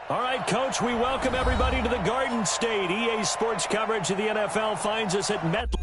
All right, Coach, we welcome everybody to the Garden State. EA Sports coverage of the NFL finds us at Met.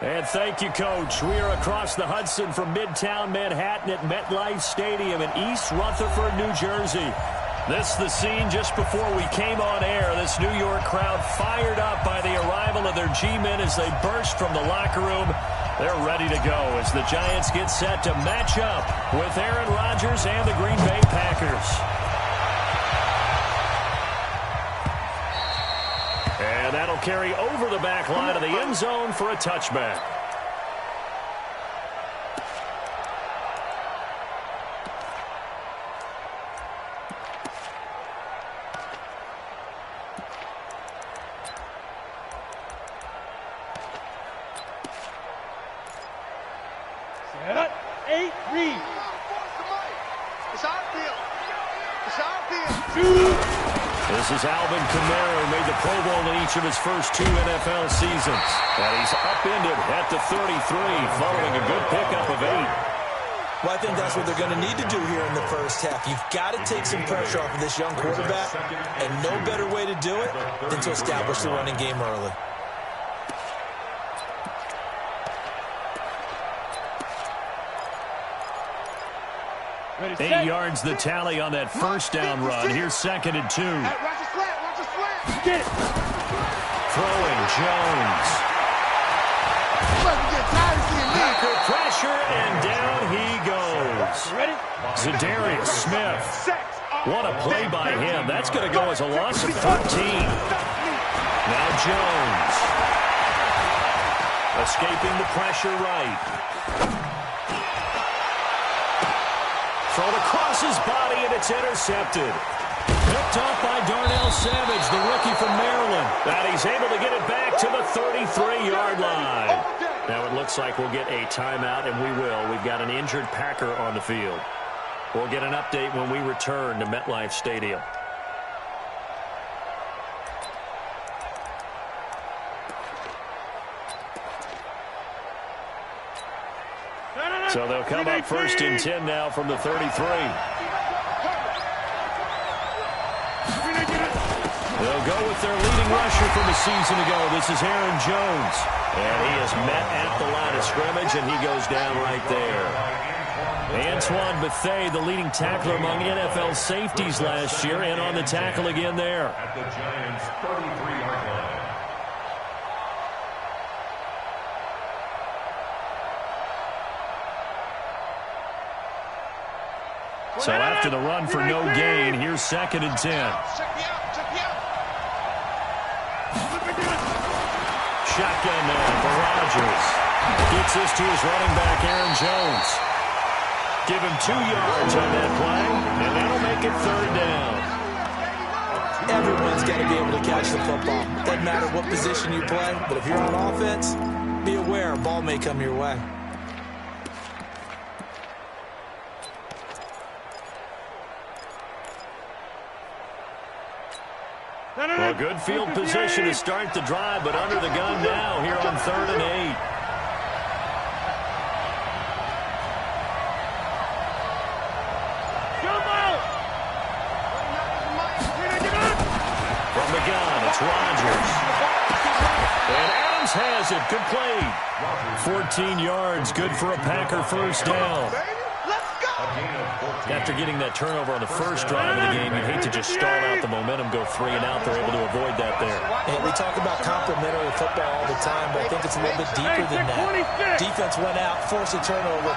And thank you, Coach. We are across the Hudson from Midtown Manhattan at MetLife Stadium in East Rutherford, New Jersey. This is the scene just before we came on air. This New York crowd fired up by the arrival of their G-men as they burst from the locker room. They're ready to go as the Giants get set to match up with Aaron Rodgers and the Green Bay Packers. And that'll carry over the back line of the end zone for a touchback. Set, 8, read. It's our field. It's our field. This is Alvin Kamara, who made the Pro Bowl in each of his first 2 NFL seasons. And he's upended at the 33, following a good pickup of 8. Well, I think that's what they're going to need to do here in the first half. You've got to take some pressure off of this young quarterback, and no better way to do it than to establish the running game early. Ready, 8 yards the tally on that first down run. Here's 2nd and 2. Watch the slant. Watch the slant. Get it. Throwing Jones. Packer pressure, and down he goes. Ready? Za'Darius Smith. What a play by him. That's going to go as a loss of 13. Now Jones. Escaping the pressure right. Thrown across his body, and it's intercepted. Picked off by Darnell Savage, the rookie from Maryland. And he's able to get it back to the 33-yard line. Now it looks like we'll get a timeout, and we will. We've got an injured Packer on the field. We'll get an update when we return to MetLife Stadium. So they'll come up 1st and 10 now from the 33. They'll go with their leading rusher from a season ago. This is Aaron Jones. And he is met at the line of scrimmage, and he goes down right there. S1ck1nt3nt1onz's, the leading tackler among NFL safeties last year, and on the tackle again there. At the Giants' 33-yard line. So after the run for no gain, here's 2nd and 10. Shotgun now for Rodgers. Gets this to his running back, Aaron Jones. Give him 2 yards on that play, and that'll make it 3rd down. Everyone's got to be able to catch watch the football. Doesn't matter what position you play, but if you're on offense, be aware a ball may come your way. Well, good field position to start the drive, but under the gun now here on 3rd and 8. From the gun, it's Rodgers. And Adams has it, complete. 14 yards, good for a Packer first down. After getting that turnover on the first drive of the game, you'd hate to just stall out the momentum, go 3 and out. They're able to avoid that there. Hey, we talk about complementary football all the time, but I think it's a little bit deeper than that. Defense went out, forced a turnover,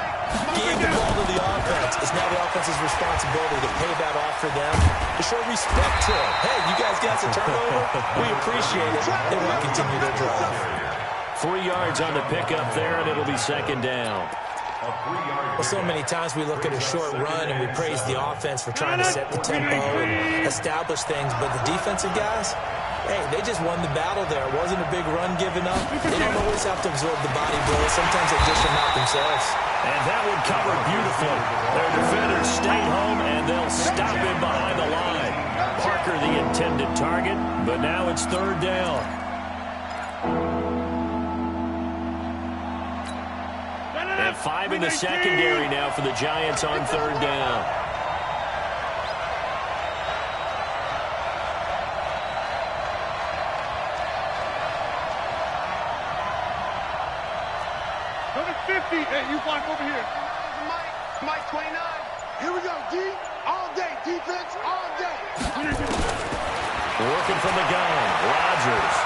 gave the ball to the offense. It's now the offense's responsibility to pay that off for them, to show respect to it. Hey, you guys got some turnover? We appreciate it. They want to continue their drive. 3 yards on the pickup there, and it'll be 2nd down. Well, so many times we look at a short run and we praise the offense for trying to set the tempo and establish things, but the defensive guys, hey, they just won the battle there. It wasn't a big run given up. They don't always have to absorb the body blow. Sometimes they dish them out themselves. And that one covered beautifully. Their defenders stayed home, and they'll stop him behind the line. Parker the intended target, but now it's 3rd down. And 5 in the secondary now for the Giants on 3rd down. Number 50. Hey, you block over here. Mike 29. Here we go, D. All day. Defense, all day. Working from the gun. Rodgers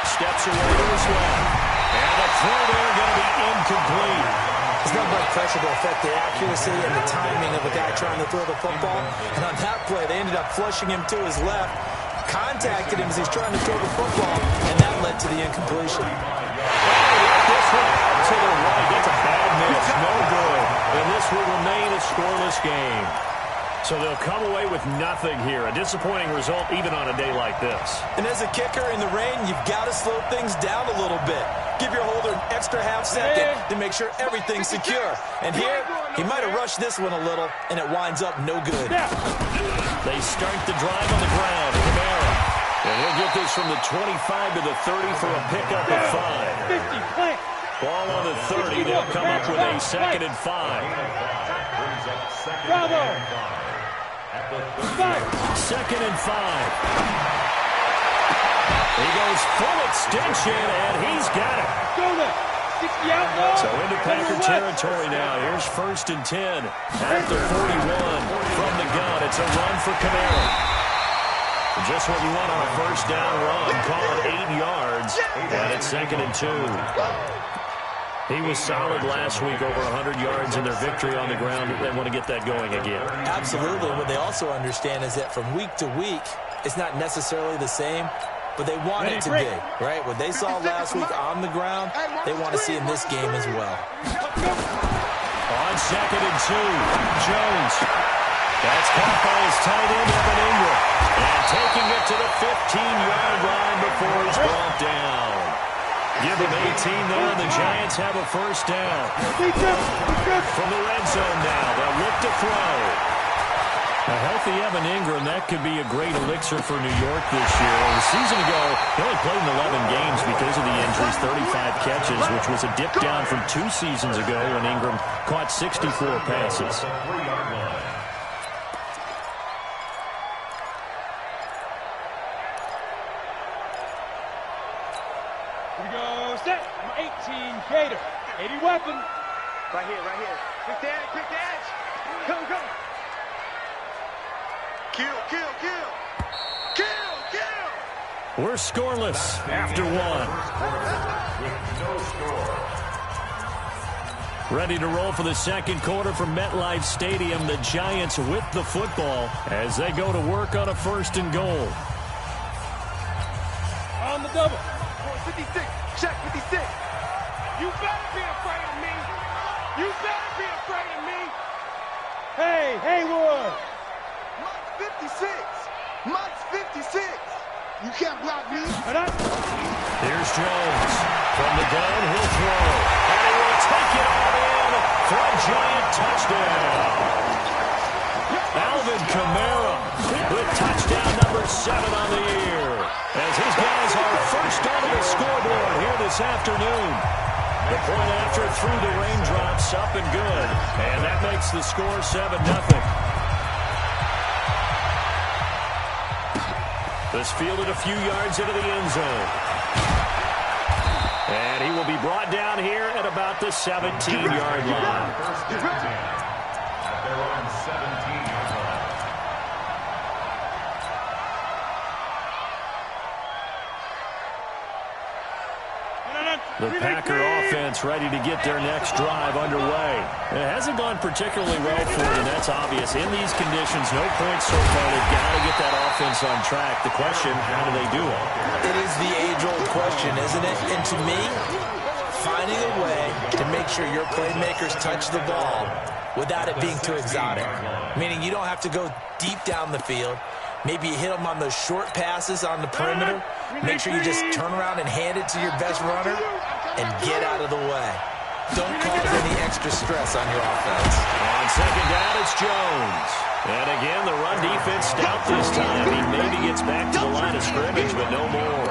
steps away to his left. And the throw there going to be incomplete. There's not much pressure to affect the accuracy and the timing of a guy trying to throw the football. And on that play, they ended up flushing him to his left, contacted him as he's trying to throw the football, and that led to the incompletion. This one out to the right. That's a bad miss. No good. And this will remain a scoreless game. So they'll come away with nothing here. A disappointing result even on a day like this. And as a kicker in the rain, you've got to slow things down a little bit. Give your holder an extra half second to make sure everything's secure. And here, he might have rushed this one a little, and it winds up no good. They start the drive on the ground. Rivera. And he'll get this from the 25 to the 30 for a pickup of 5. 50, play. Ball on the 30. They'll come up with a 2nd and 5. Bravo. 2nd and 5. He goes full extension, and he's got it. Go there. 60 out now. So into Packer territory now. Here's 1st and 10 at the 41 from the gun. It's a run for Camara. Just what you want on a first down run. Call it 8 yards, and it's 2nd and 2. He was solid last week, over 100 yards in their victory on the ground. They want to get that going again. Absolutely. What they also understand is that from week to week, it's not necessarily the same, but they want it to be, right? What they saw last week on the ground, they want to see in this game as well. On 2nd and 2, Jones. That's caught by his tight end, Evan Ingram. And taking it to the 15-yard line before he's brought down. Give them 18 there, and the Giants have a first down. From the red zone now, they'll look to throw. A healthy Evan Ingram, that could be a great elixir for New York this year. A season ago, he only played in 11 games because of the injuries, 35 catches, which was a dip down from 2 seasons ago when Ingram caught 64 passes. Here we go, set. Number 18, Gator. 80 weapon. Right here, right here. Quick the edge, quick the edge. Come, come. Kill, kill, kill. Kill, kill. We're scoreless after 1. Ready to roll for the 2nd quarter from MetLife Stadium. The Giants with the football as they go to work on a 1st and goal. On the double. 56, check 56. You better be afraid of me. You better be afraid of me. Hey, Haywood. Mike's 56. Mike's 56. You can't block me. Here's Jones. From the gun, he'll throw. And he will take it all in for a giant touchdown. Alvin Kamara with touchdown number 7 on the year. As his guys are first on the scoreboard here this afternoon. The point after through the raindrops, up and good. And that makes the score 7-0. This fielded a few yards into the end zone. And he will be brought down here at about the 17-yard line. First and 10 at their own 17-yard line. The Packer offense ready to get their next drive underway. It hasn't gone particularly well for them, and that's obvious. In these conditions, no points so far. They've got to get that offense on track. The question, how do they do it? It is the age-old question, isn't it? And to me, finding a way to make sure your playmakers touch the ball without it being too exotic. Meaning you don't have to go deep down the field. Maybe you hit them on those short passes on the perimeter. Make sure you just turn around and hand it to your best runner and get out of the way. Don't cause any extra stress on your offense. On second down, it's Jones. And again, the run defense stout this time. He maybe gets back to the line of scrimmage, but no more.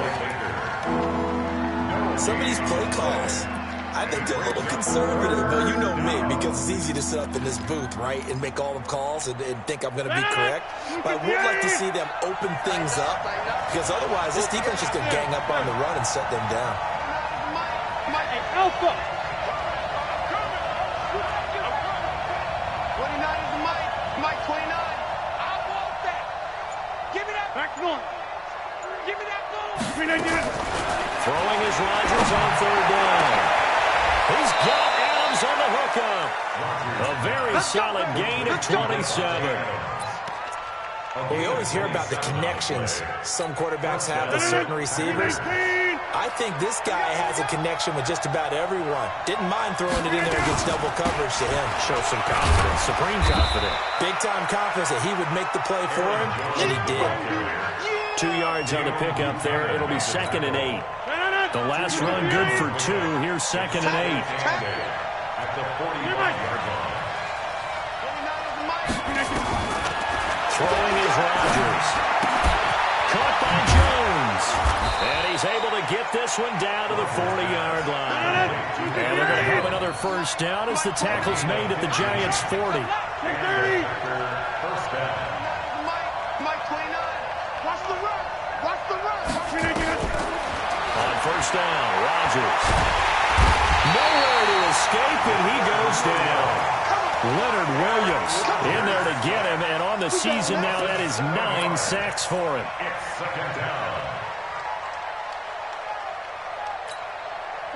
Some of these play calls, I think they're a little conservative, but you know me, because it's easy to sit up in this booth, right, and make all the calls and think I'm going to be correct. But I would like to see them open things up, because otherwise this defense is going to gang up on the run and shut them down. Alpha. 29 is the Mike 29. I want that. Give me that. Back north. Give me that ball. Throwing is Rodgers on third down. He's got Adams on the hookup. A very solid gain of 27. Well, we always hear about the connections some quarterbacks have with certain receivers. I think this guy has a connection with just about everyone. Didn't mind throwing it in there against double coverage to him. Shows some confidence, supreme confidence. Big-time confidence that he would make the play for him, and he did. 2 yards on the pickup there. It'll be 2nd and 8. The last run good for 2. Here's 2nd and 8. At the 41-yard line. Throwing is Rodgers. Caught by Jones. And he's able to get this one down to the 40-yard line. And they're going to have another first down as the tackle's made at the Giants' 40. First down. Mike 29. Watch the run. Watch the run. On first down, Rodgers. Nowhere to escape, and he goes down. Leonard Williams in there to get him, and on the season now, that is 9 sacks for him. It's second down.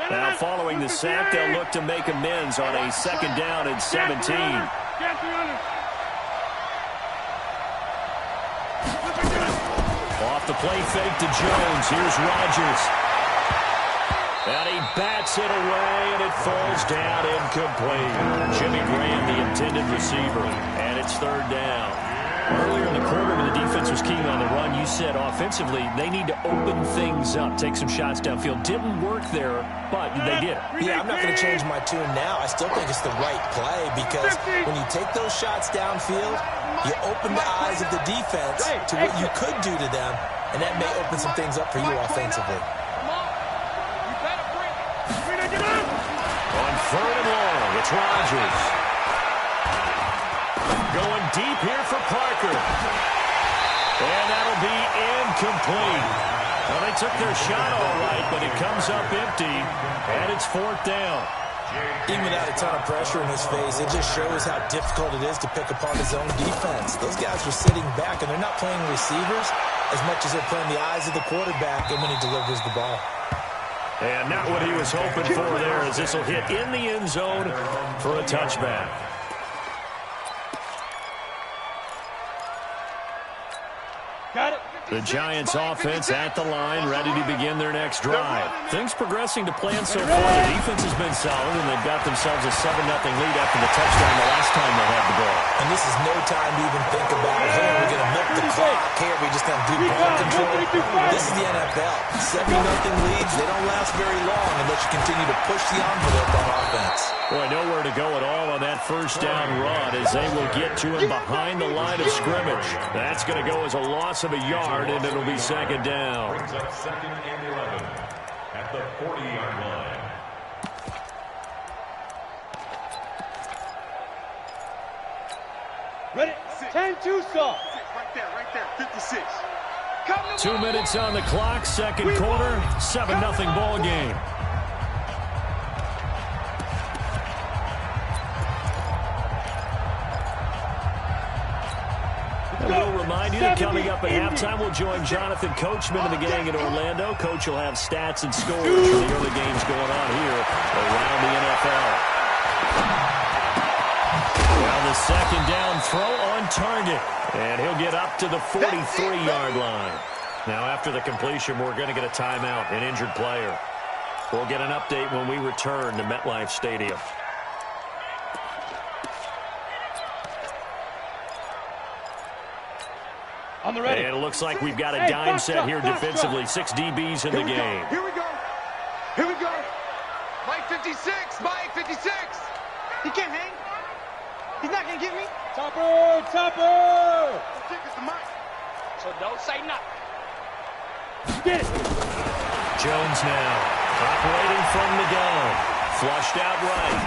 Now, following the sack, they'll look to make amends on a 2nd down and 17. Off the play fake to Jones. Here's Rodgers. And he bats it away, and it falls down incomplete. Jimmy Graham, the intended receiver, and it's 3rd down. Earlier in the quarter, when the defense was keen on the run, you said offensively they need to open things up, take some shots downfield. Didn't work there, but they did. Yeah, I'm not going to change my tune now. I still think it's the right play because when you take those shots downfield, you open the eyes of the defense to what you could do to them, and that may open some things up for you offensively. On 3rd and long, it's Rodgers. Going deep here for Parker. And that'll be incomplete. Well, they took their shot all right, but it comes up empty, and it's 4th down. Even without a ton of pressure in his face, it just shows how difficult it is to pick apart his own defense. Those guys are sitting back, and they're not playing receivers as much as they're playing the eyes of the quarterback and when he delivers the ball. And not what he was hoping for there, as this will hit in the end zone for a touchback. Got it. The Giants offense at the line, ready to begin their next drive. Things progressing to plan so far. The defense has been solid, and they've got themselves a 7-0 lead after the touchdown the last time they had the ball. And this is no time to even think about, hey, we're going to milk the clock. clock here. We just got good ball control. This is the NFL. 7-0 leads. They don't last very long unless you continue to push the envelope on offense. Boy, nowhere to go at all on that first down run as they will get to him behind the line of scrimmage. That's going to go as a loss of a yard, and it'll be second down. Brings up 2nd and 11 at the 40-yard line. Ready? 10-2 stop. Right there, 56. 2 minutes on the clock, second quarter, 7-0 ball game. And we'll remind you that coming up at halftime, we'll join Jonathan Coachman and the gang in Orlando. Coach will have stats and scores from the early games going on here around the NFL. Now the second down throw on target. And he'll get up to the 43-yard line. Now after the completion, we're going to get a timeout, an injured player. We'll get an update when we return to MetLife Stadium. On the ready. And it looks like we've got a dime set here defensively. 6 DBs in the game. Here we go. Mike 56. Mike 56. He can't hang. He's not going to get me. Topper. Take us to Mike. So don't say nothing. Get it. Jones now operating from the gun. Flushed out right.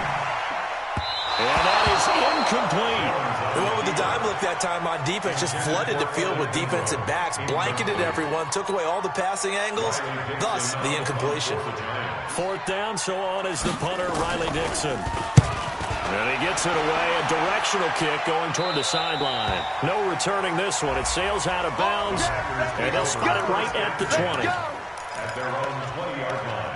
And that is incomplete. They went with the dime look that time on defense. Just flooded the field with defensive backs. Blanketed everyone. Took away all the passing angles. Thus, the incompletion. 4th down, so on is the punter, Riley Dixon. And he gets it away. A directional kick going toward the sideline. No returning this one. It sails out of bounds. And they'll spot it right at the 20. At their own 20-yard line.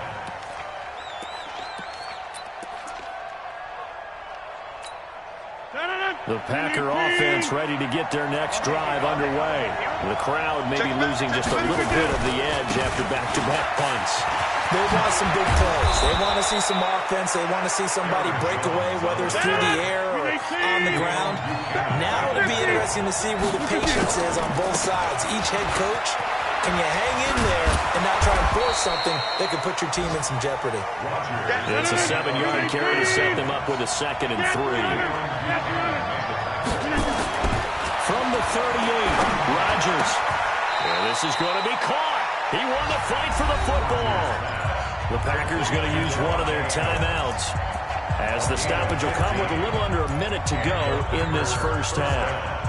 The Packer offense ready to get their next drive underway. The crowd maybe losing just a little bit of the edge after back-to-back punts. They want some big plays. They want to see some offense. They want to see somebody break away, whether it's through the air or on the ground. Now it'll be interesting to see where the patience is on both sides. Each head coach, can you hang in there and not try and force something that could put your team in some jeopardy? It's a 7-yard carry to set them up with a 2nd and 3. From the 38, Rodgers. And this is going to be caught. He won the fight for the football. The Packers going to use one of their timeouts as the stoppage will come with a little under a minute to go in this first half.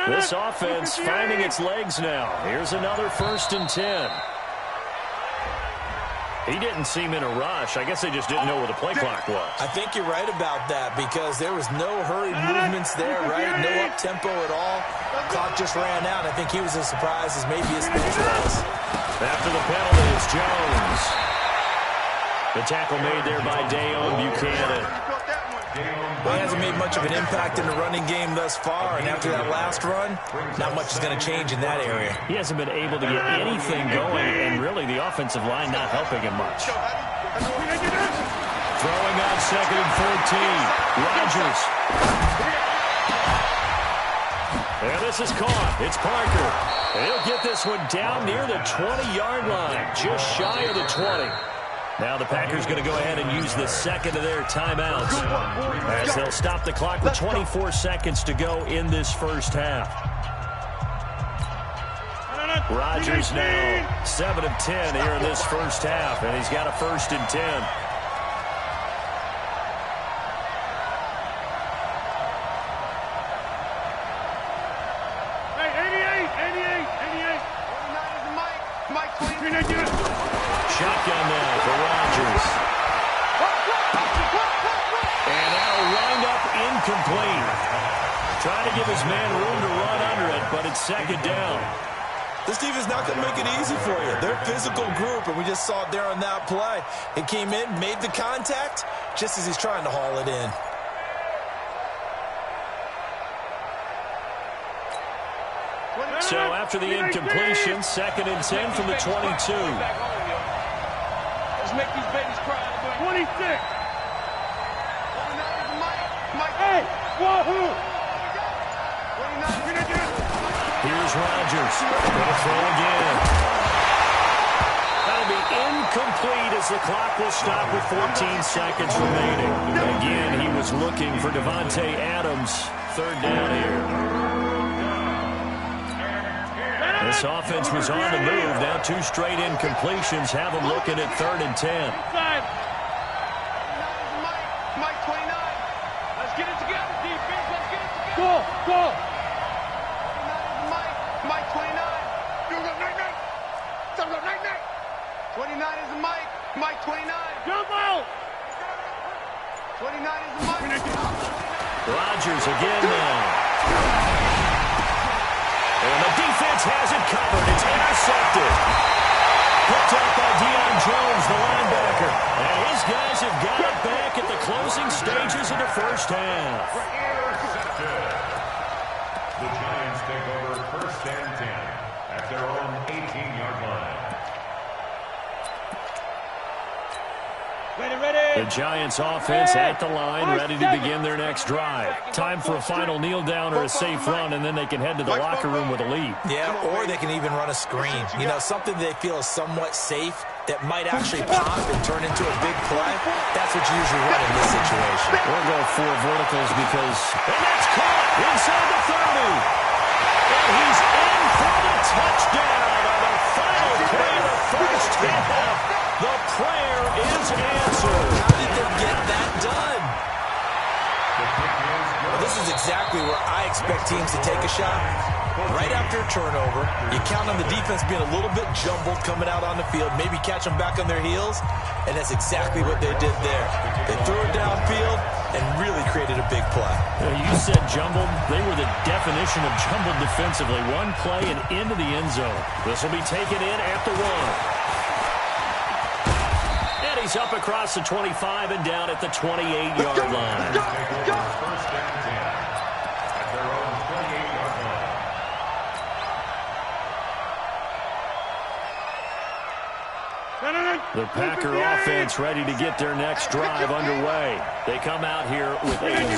This offense finding its legs now. Here's another 1st and 10. He didn't seem in a rush. I guess they just didn't know where the play clock was. I think you're right about that because there was no hurried movements there, right? No up-tempo at all. Clock just ran out. I think he was as surprised as maybe his bench was. After the penalty, it's Jones. The tackle made there by Dayon Buchanan. Well, he hasn't made much of an impact in the running game thus far, and after that last run, not much is going to change in that area. He hasn't been able to get anything going, and really the offensive line not helping him much. Throwing on 2nd and 14. Rodgers. And this is caught. It's Parker. And he'll get this one down near the 20-yard line, just shy of the 20. Now the Packers going to go ahead and use the 2nd of their timeouts as they'll stop the clock with 24 seconds to go in this first half. Rodgers now 7 of 10 here in this first half, and he's got a 1st and 10. Shotgun now for Rodgers. And that'll wind up incomplete. Trying to give his man room to run under it, but it's second down. This defense is not going to make it easy for you. They're a physical group, and we just saw it there on that play. It came in, made the contact, just as he's trying to haul it in. So after the incompletion, 2nd and 10 from the 22. Let's make these babies cry. 26. Hey, wahoo! Here's Rodgers. Gonna throw again. That'll be incomplete as the clock will stop with 14 seconds remaining. Again, he was looking for Davante Adams. 3rd down here. This offense was on the move. Now 2 straight incompletions have them looking at 3rd and 10. Mike 29. Let's get it together, defense. Let's get it together. Go. Mike 29. You go night. 29 is a Mike. Mike 29. Jump out. 29 is a Mike. Rodgers again now. And the defense has it covered. It's intercepted. Picked up by Deion Jones, the linebacker. And his guys have got it back at the closing stages of the first half. Intercepted. The Giants take over 1st and 10 at their own 18-yard line. Ready. The Giants offense at the line, ready to begin their next drive. Time for a final kneel down or a safe run, and then they can head to the locker room with a lead. Yeah, or they can even run a screen. You know, something they feel is somewhat safe that might actually pop and turn into a big play. That's what you usually run in this situation. We'll go 4 verticals because... And that's caught inside the 30. And he's in for the touchdown on the final play of the first half. The prayer is answered. How did they get that done? Well, this is exactly where I expect teams to take a shot. Right after a turnover, you count on the defense being a little bit jumbled coming out on the field, maybe catch them back on their heels, and that's exactly what they did there. They threw it downfield and really created a big play. You said jumbled. They were the definition of jumbled defensively. One play and into the end zone. This will be taken in at the 1. He's up across the 25 and down at the 28-yard line. 1st and 10 at their own 28-yard line. The Packer offense ready to get their next drive underway. They come out here with a 0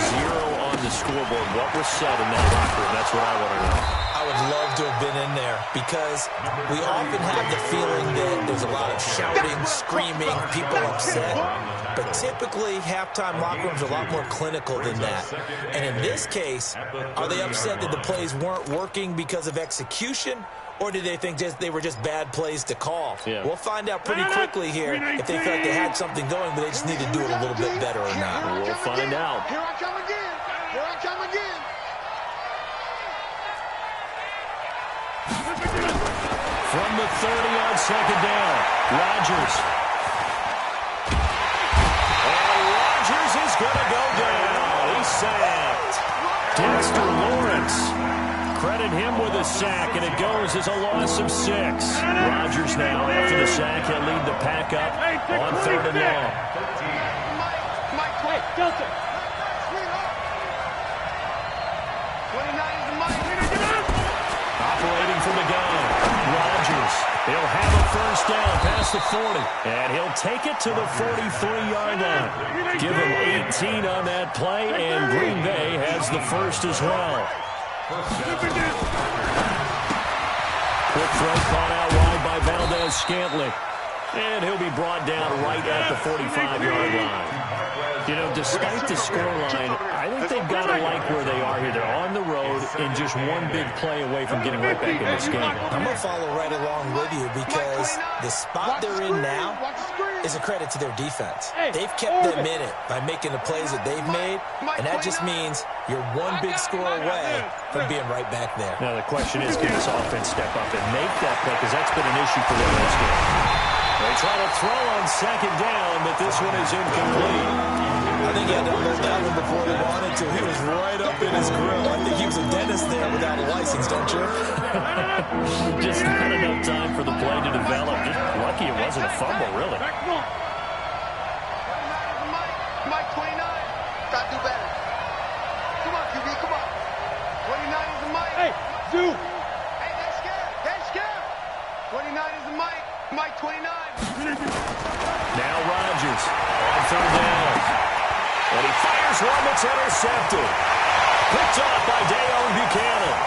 on the scoreboard. What was said in that locker room? That's what I want to know. I would love to have been in there because we often have the feeling that there's a lot of shouting, screaming, people upset. But typically, halftime locker rooms are a lot more clinical than that. And in this case, are they upset that the plays weren't working because of execution? Or did they think they were just bad plays to call? Yeah. We'll find out pretty quickly here if they felt like they had something going, but they just need to do it a little bit better or not. We'll find out. Here I come again. Here I come again. From the 30-yard second down, Rodgers. And Rodgers is going to go down. He's sacked. Dexter Lawrence. Credit him with a sack, and it goes as a loss of 6. Rodgers now, after the sack, he'll lead the pack up on 3rd and long. Mike, quick, Delta. 29 is the Mike. Operating from the gun, Rodgers. He'll have a first down past the 40, and he'll take it to the 43-yard line. Give him 18 on that play, and Green Bay has the first as well. Quick throw caught out wide by Valdez-Scantling. And he'll be brought down right at the 45-yard line. You know, despite the scoreline, I think they've got to like where they are here. They're on the road and just one big play away from getting right back in this game. I'm going to follow right along with you because the spot they're in now is a credit to their defense. They've kept them in it by making the plays that they've made, and that just means you're one big score away from being right back there. Now, the question is, can this offense step up and make that play? Because that's been an issue for them this game. They try to throw on second down, but this one is incomplete. I think he had to unload that one before he wanted to. He was right up in his grill. I think he was a dentist there without a license, don't you? Just not enough time for the play to develop. Just lucky it wasn't a fumble, really. Mike 29. Gotta do better. Come on, QB, come on. 29 is the Mike. Hey, Zoo. Hey, they scared. They scared. 29 is the Mike. Mike 29. Now Rodgers on third down. And he fires one that's intercepted. Picked up by Dayon Buchanan.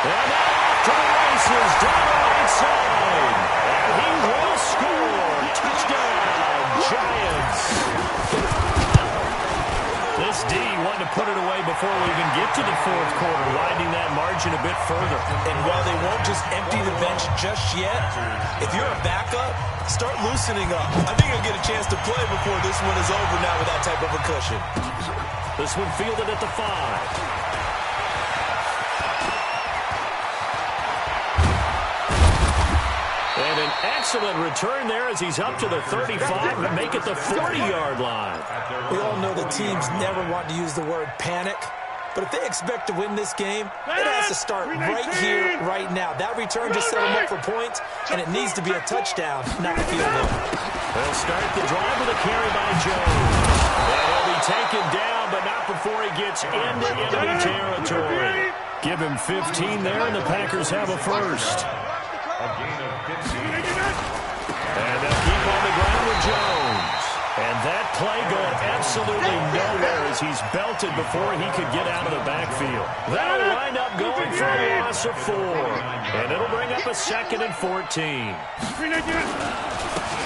And now off to the races down the right side. And he will score. Touchdown, Giants. This D wanted to put it away before we even get to the fourth quarter, widening that margin a bit further. And while they won't just empty the bench just yet, if you're a backup, start loosening up. I think you'll get a chance to play before this one is over now with that type of a cushion. This one fielded at the 5. And an excellent return there as he's up to the 35 and make it the 40-yard line. We all know the teams never want to use the word panic, but if they expect to win this game, it has to start right here, right now. That return just set them up for points, and it needs to be a touchdown, not a field goal. They'll start the drive with a carry by Jones. And he'll be taken down, but not before he gets into enemy territory. Give him 15 there, and the Packers have a first. A gain of 15. And they'll keep on the ground with Jones. And that play going absolutely nowhere as he's belted before he could get out of the backfield. That'll wind up going for a loss of 4. And it'll bring up a 2nd and 14.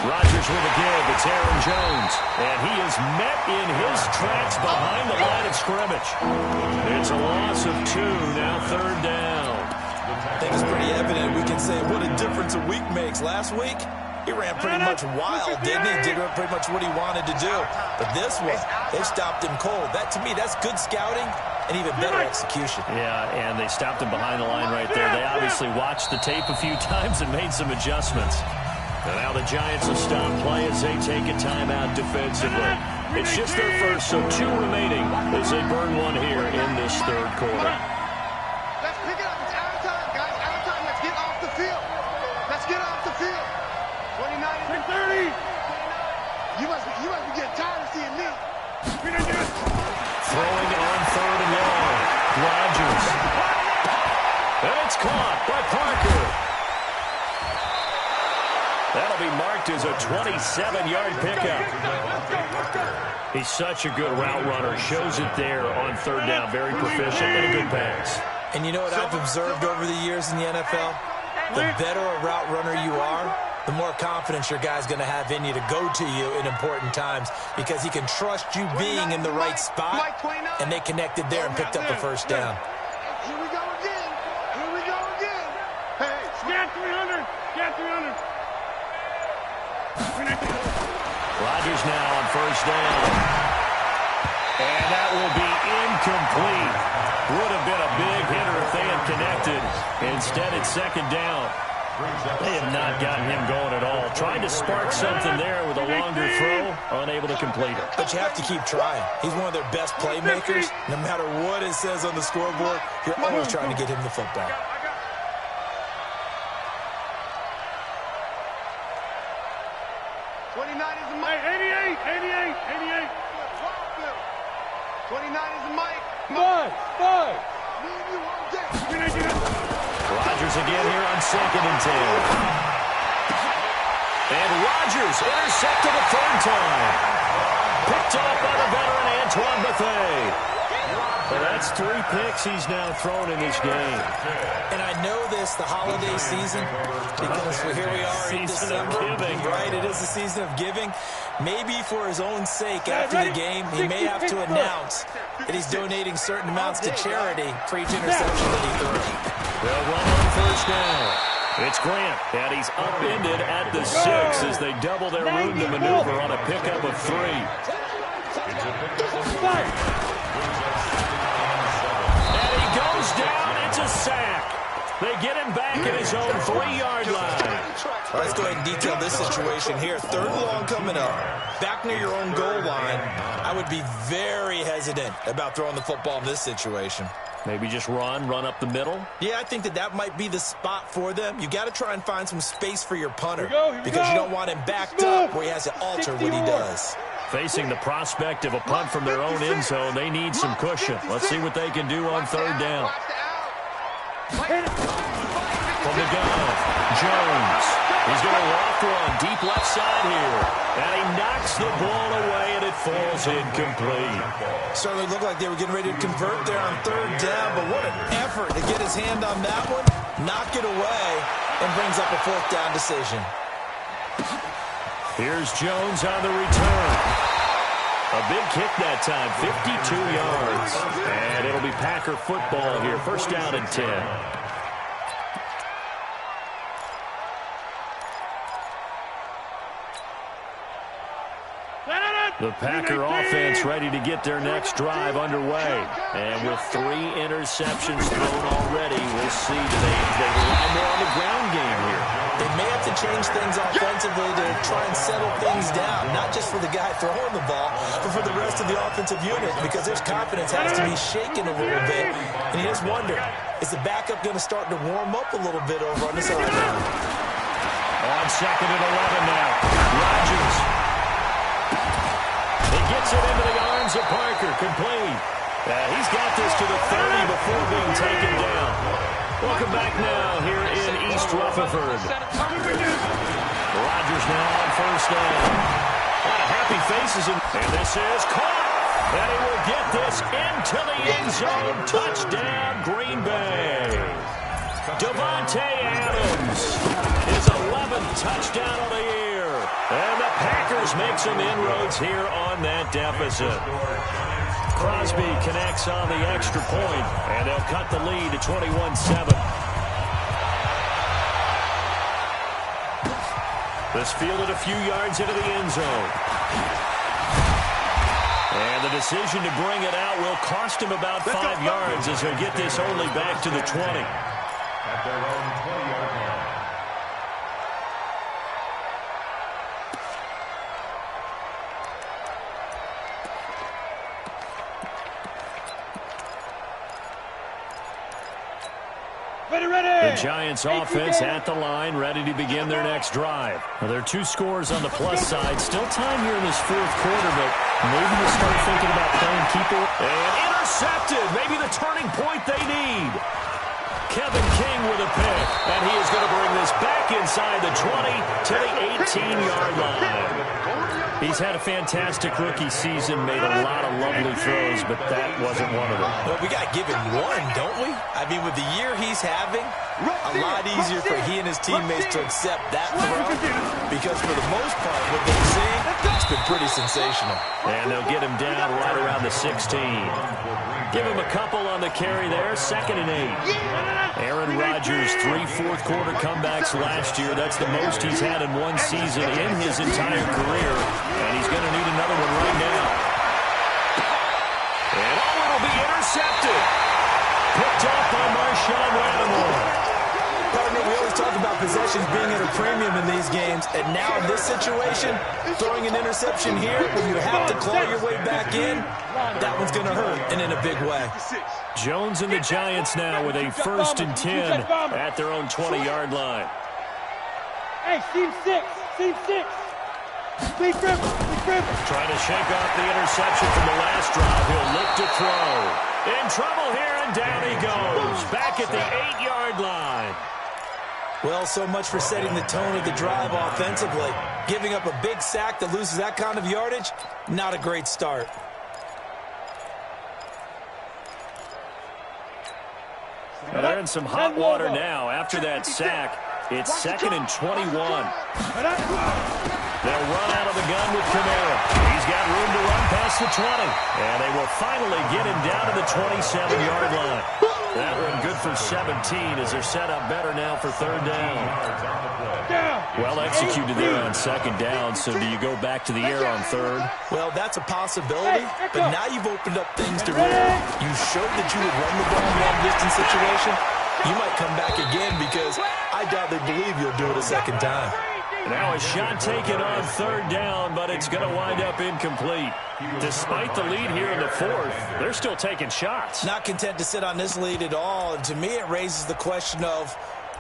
Rodgers with a give. It's Aaron Jones. And he is met in his tracks behind the line of scrimmage. It's a loss of 2. Now third down. I think it's pretty evident. We can say what a difference a week makes. Last week, he ran pretty much wild, didn't he? Did pretty much what he wanted to do. But this one, they stopped him cold. That, to me, that's good scouting and even better execution. Yeah, and they stopped him behind the line right there. They obviously watched the tape a few times and made some adjustments. And now the Giants will stop play as they take a timeout defensively. It's just their first, so 2 remaining as they burn one here in this third quarter. Let's pick it up. It's out of time, guys. Out of time. Let's get off the field. Let's get off the field. 29 is 30. You must be getting tired of seeing me. Throwing on third and long. Rodgers. And it's caught by Parker. That'll be marked as a 27-yard pickup. He's such a good route runner. Shows it there on third down. Very proficient and a good pass. And you know what I've observed over the years in the NFL? The better a route runner you are, the more confidence your guy's going to have in you to go to you in important times because he can trust you being in the right spot, and they connected there and picked up the first down. Here we go again. Here we go again. Hey, Scan 300. Scan 300. Rodgers now on first down. And that will be incomplete. Would have been a big hitter if they had connected. Instead, it's second down. They have not gotten him going at all. Tried to spark something there with a longer throw, unable to complete it. But you have to keep trying. He's one of their best playmakers. No matter what it says on the scoreboard, you're always trying to get him the football. 29 is the Mike. 88. 29 is the Mike. Five. Me and you all day. Rodgers again here on 2nd and 10. And Rodgers intercepted a third time. Picked up by the veteran Antoine Bethea. Well, that's 3 picks he's now thrown in this game. And I know this, the holiday season, because here we are in December. Giving. Right, it is the season of giving. Maybe for his own sake after the game, he may have to announce that he's donating certain amounts to charity for each interception that he throws. They'll run on first down. It's Grant, and he's upended at the 6 as they double their room to maneuver on a pickup of 3. And he goes down. It's a sack. They get him back at his own 3-yard line. All right, let's go ahead and detail this situation here. 3rd and long coming up. Back near your own goal line. I would be very hesitant about throwing the football in this situation. Maybe just run up the middle? Yeah, I think that might be the spot for them. You got to try and find some space for your punter because you don't want him backed up where he has to alter what he does. Facing the prospect of a punt from their own end zone, they need some cushion. Let's see what they can do on 3rd down. From the gun, Jones. He's going to loft one deep left side here. And he knocks the ball away, and it falls incomplete. Certainly looked like they were getting ready to convert there on 3rd down, but what an effort to get his hand on that one, knock it away, and brings up a 4th down decision. Here's Jones on the return. A big kick that time, 52 yards. And it'll be Packer football here, 1st down and 10. The Packer offense ready to get their next drive underway. And with 3 interceptions thrown already, we'll see they rely more on the ground game here. They may have to change things offensively to try and settle things down, not just for the guy throwing the ball, but for the rest of the offensive unit, because their confidence has to be shaken a little bit. And you just wonder, is the backup going to start to warm up a little bit over on the sideline? On 2nd and 11 now. Rodgers. He gets it into the arms of Parker, complete. He's got this to the 30 before being taken down. Welcome back now here in East Rutherford. Rodgers now on 1st down. A lot of happy faces, and this is caught. And he will get this into the end zone. Touchdown, Green Bay. Devontae Adams, his 11th touchdown of the year. And the Packers make some inroads here on that deficit. Crosby connects on the extra point, and they'll cut the lead to 21-7. This fielded a few yards into the end zone. And the decision to bring it out will cost him about 5 yards as he'll get this only back to the 20. At their own 20-yard line. The Giants offense at the line, ready to begin their next drive. Now, there are 2 scores on the plus side. Still time here in this 4th quarter, but maybe you start thinking about playing keeper. And intercepted. Maybe the turning point they need. Kevin King with a pick, and he is going to bring this back inside the 20 to the 18-yard line. He's had a fantastic rookie season, made a lot of lovely throws, but that wasn't one of them. Well, we got to give him one, don't we? I mean, with the year he's having, a lot easier for he and his teammates to accept that throw, because for the most part, what they've seen, it's been pretty sensational. And they'll get him down right around the 16. Give him a couple on the carry there, 2nd and 8. Aaron Rodgers, 3 fourth-quarter comebacks last year. That's the most he's had in one season in his entire career. And he's going to need another one right now. And it'll be intercepted. Picked up by Marshawn Lattimore. Partner, we always talk about possessions being at a premium in these games, and now in this situation, throwing an interception here when you have to claw your way back in, that one's going to hurt, and in a big way. Jones and the Giants now with a 1st and 10 at their own 20-yard line. Hey, team 6. Big Rivera. Trying to shake off the interception from the last drive. He'll look to throw. In trouble here, and down he goes. Back at the 8-yard line. Well, so much for setting the tone of the drive offensively. Giving up a big sack that loses that kind of yardage, not a great start. Well, they're in some hot water now. After that sack, it's 2nd and 21. They'll run out of the gun with Rivera. He's got room to run past the 20. And they will finally get him down to the 27-yard line. That run good for 17 as they're set up better now for 3rd down. Well executed there on 2nd down. So do you go back to the air on 3rd? Well, that's a possibility, but now you've opened up things to run. You showed that you would run the ball in a long-distance situation. You might come back again because I doubt they believe you'll do it a second time. Now a shot taken on third down, but it's going to wind up incomplete. Despite the lead here in the fourth, they're still taking shots. Not content to sit on this lead at all. And to me, it raises the question of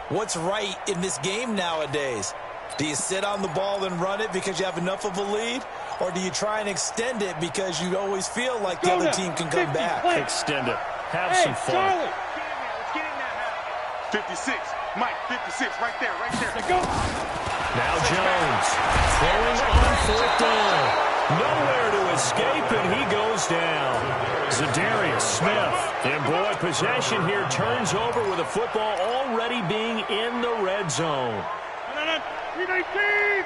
what's right in this game nowadays. Do you sit on the ball and run it because you have enough of a lead? Or do you try and extend it because you always feel like the other team can come back? Extend it. Have some fun. Charlie. 56. Mike, 56. Right there, right there. Let's go. Now Jones throwing on fourth down. Nowhere to escape, and he goes down. Zadarius Smith. And boy, possession here turns over with the football already being in the red zone. 319.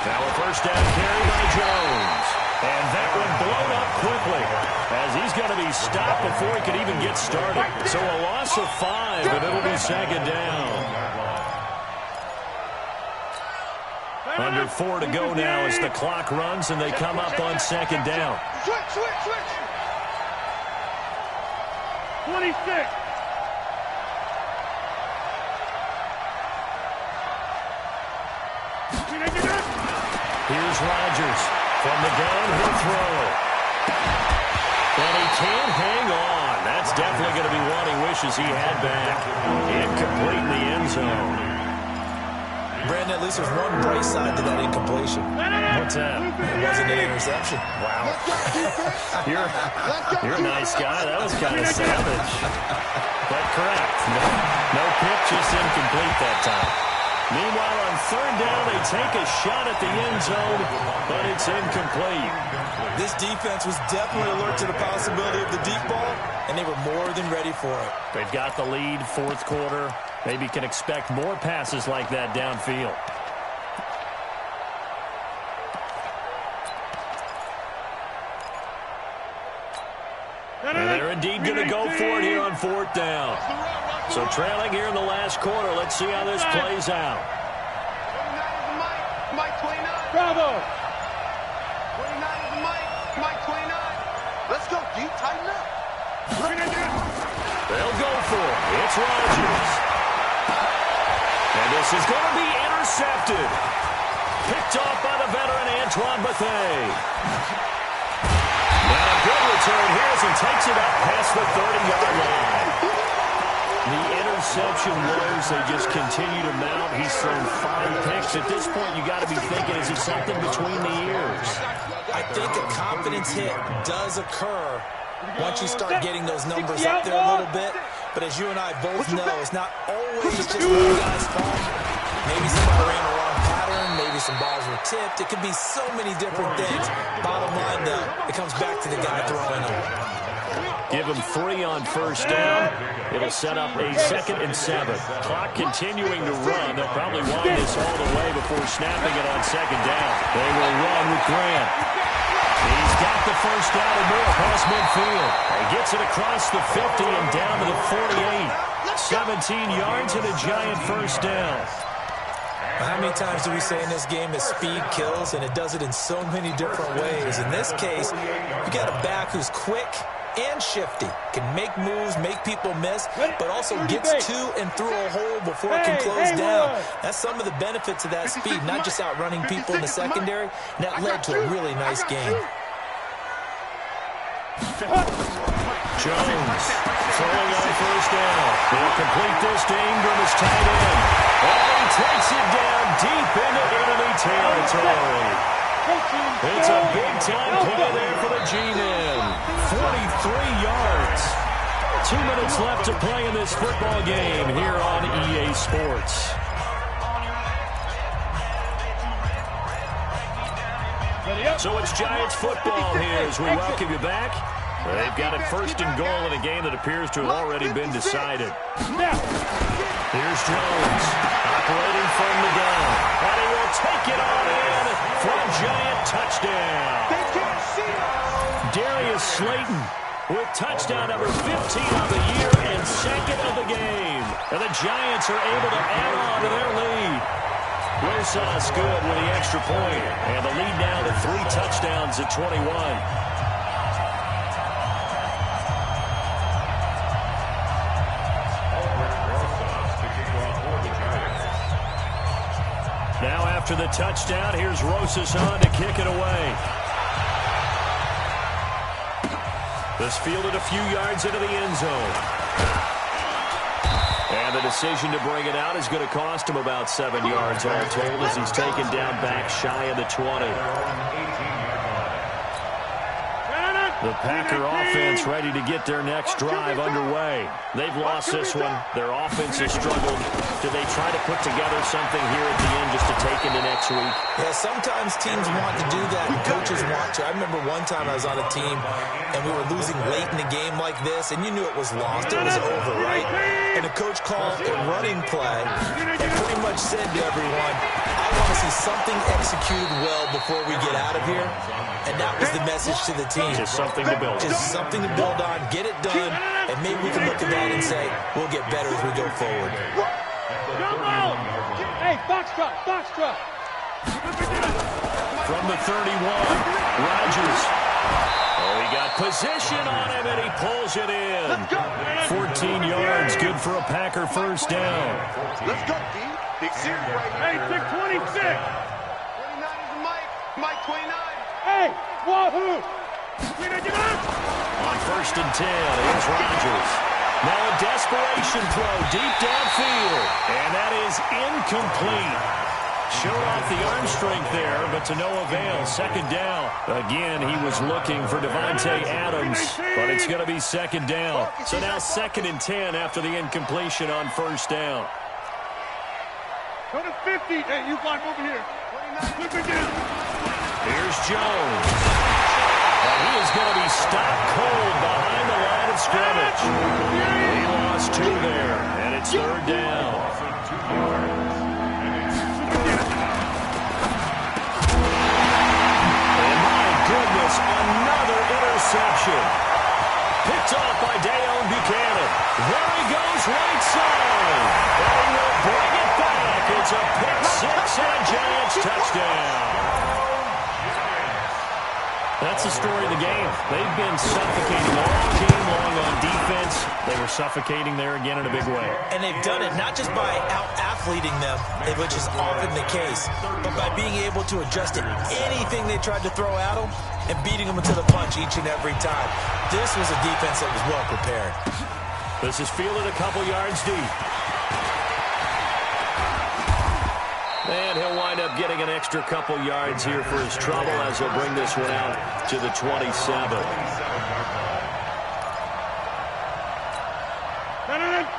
Now a first down carry by Jones. And that one blown up quickly as he's going to be stopped before he could even get started. So a loss of 5, and it'll be second down. Under 4 to go now as the clock runs and they come up on second down. Switch. 26. Here's Rodgers from the gun. He'll throw. And he can't hang on. That's definitely going to be one he wishes he had back. Incomplete in the end zone. Brandon, at least there's one bright side to that incompletion. What's that? It wasn't an interception. Wow. You're a nice guy. That was kind of savage. But correct. No pick, just incomplete that time. Meanwhile, on third down, they take a shot at the end zone, but it's incomplete. This defense was definitely alert to the possibility of the deep ball, and they were more than ready for it. They've got the lead, fourth quarter. Maybe can expect more passes like that downfield. And they're indeed going to go for it here on fourth down. So trailing here in the last quarter. Let's see how this plays out. 29 is Mike 29. Bravo. 29 is Mike 29. Let's go deep, tighten up. They'll go for it. It's Rodgers. And this is going to be intercepted. Picked off by the veteran Antoine Bethea. And a good return here as he takes it up past the 30-yard line. The interception woes, they just continue to mount. He's thrown 5 picks. At this point, you got to be thinking, is it something between the ears? I think a confidence hit does occur once you start getting those numbers up there a little bit. But as you and I both know, it's not always just one guy's fault. Maybe somebody ran the wrong pattern. Maybe some balls were tipped. It could be so many different things. Bottom line, though, it comes back to the guy throwing them. Give him 3 on first down. It'll set up a 2nd and 7. Clock continuing to run. They'll probably wind this all the way before snapping it on second down. They will run with Grant. He's got the first down and more past midfield. He gets it across the 50 and down to the 48. 17 yards and a giant first down. How many times do we say in this game that speed kills, and it does it in so many different ways? In this case, you got a back who's quick and shifty, can make moves, make people miss, but also gets to and through a hole before it can close down. That's some of the benefits of that speed, not just outrunning people in the secondary, and that led to a really nice game. Jones throwing on first down. He'll complete this to Ingram as tight end. And he takes it down deep into enemy territory. It's a big-time play there for the G-Men. 43 yards. 2 minutes left to play in this football game here on EA Sports. So it's Giants football here as we welcome you back. They've got it first and goal in a game that appears to have already been decided. Here's Jones operating from the gun. And he will take it on in for a Giant touchdown. Darius Slayton with touchdown number 15 on the year and 2nd of the game. And the Giants are able to add on to their lead. Wilson's good with the extra point. And the lead now to 3 touchdowns at 21. After the touchdown, here's Rosas on to kick it away. This fielded a few yards into the end zone. And the decision to bring it out is going to cost him about 7 yards all told as he's taken down back shy of the 20. The Packer offense ready to get their next drive underway. They've lost this one. Their offense has struggled. Do they try to put together something here at the end just to take into next week? Yeah, sometimes teams want to do that and coaches want to. I remember one time I was on a team and we were losing late in the game like this, and you knew it was lost. It was over, right? And the coach called a running play and pretty much said to everyone, I want to see something executed well before we get out of here. And that was the message to the team. Just something to build. Just something to build on, get it done, and maybe we can look at that and say, we'll get better as we go forward. Hey, box truck. From the 31, Rodgers. Oh, he got position on him, and he pulls it in. 14 yards, good for a Packer first down. Let's go, D. Big series right here. Hey, 626. 29 is Mike. Mike 29. Hey, wahoo. On first and 10, here's Rodgers. Now a desperation throw deep downfield, and that is incomplete. Showed off the arm strength there, but to no avail. Second down. Again, he was looking for Devontae Adams, but it's going to be second down. So now second and 10 after the incompletion on first down. Go to 50. Hey, you blind over here. Here's Jones. And he is going to be stopped cold behind the line of scrimmage. He lost 2 there, and it's third down. And my goodness, another interception. Picked off by Dayon Buchanan. There he goes, right side. And he will bring it back. It's a pick six and a Giants touchdown. That's the story of the game. They've been suffocating all game long on defense. They were suffocating there again in a big way. And they've done it not just by out-athleting them, which is often the case, but by being able to adjust to anything they tried to throw at them and beating them to the punch each and every time. This was a defense that was well prepared. This is fielded a couple yards deep. And he'll wind up getting an extra couple yards here for his trouble as he'll bring this one out to the 27.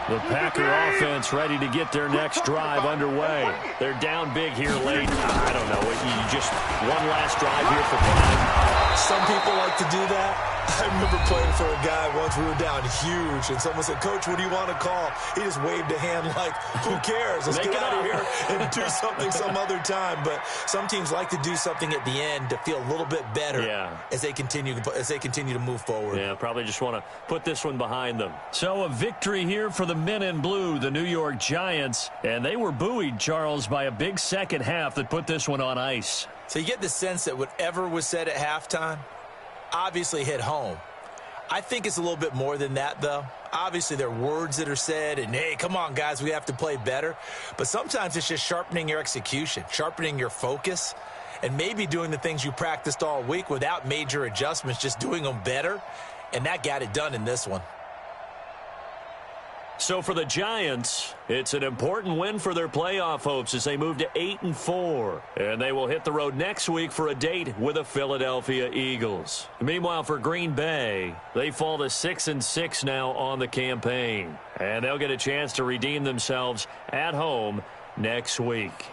The Packer offense ready to get their next drive underway. They're down big here late. I don't know. You just one last drive here for Prime. Some people like to do that. I remember playing for a guy once. We were down huge, and someone said, Coach, what do you want to call? He just waved a hand like, who cares? Let's get out of here and do something some other time. But some teams like to do something at the end to feel a little bit better as they continue to move forward. Yeah, probably just want to put this one behind them. So a victory here for the men in blue, the New York Giants. And they were buoyed, Charles, by a big second half that put this one on ice. So you get the sense that whatever was said at halftime obviously hit home. I think it's a little bit more than that, though. Obviously, there are words that are said, and, hey, come on, guys, we have to play better. But sometimes it's just sharpening your execution, sharpening your focus, and maybe doing the things you practiced all week without major adjustments, just doing them better. And that got it done in this one. So for the Giants, it's an important win for their playoff hopes as they move to 8-4. And they will hit the road next week for a date with the Philadelphia Eagles. Meanwhile, for Green Bay, they fall to 6-6 now on the campaign. And they'll get a chance to redeem themselves at home next week.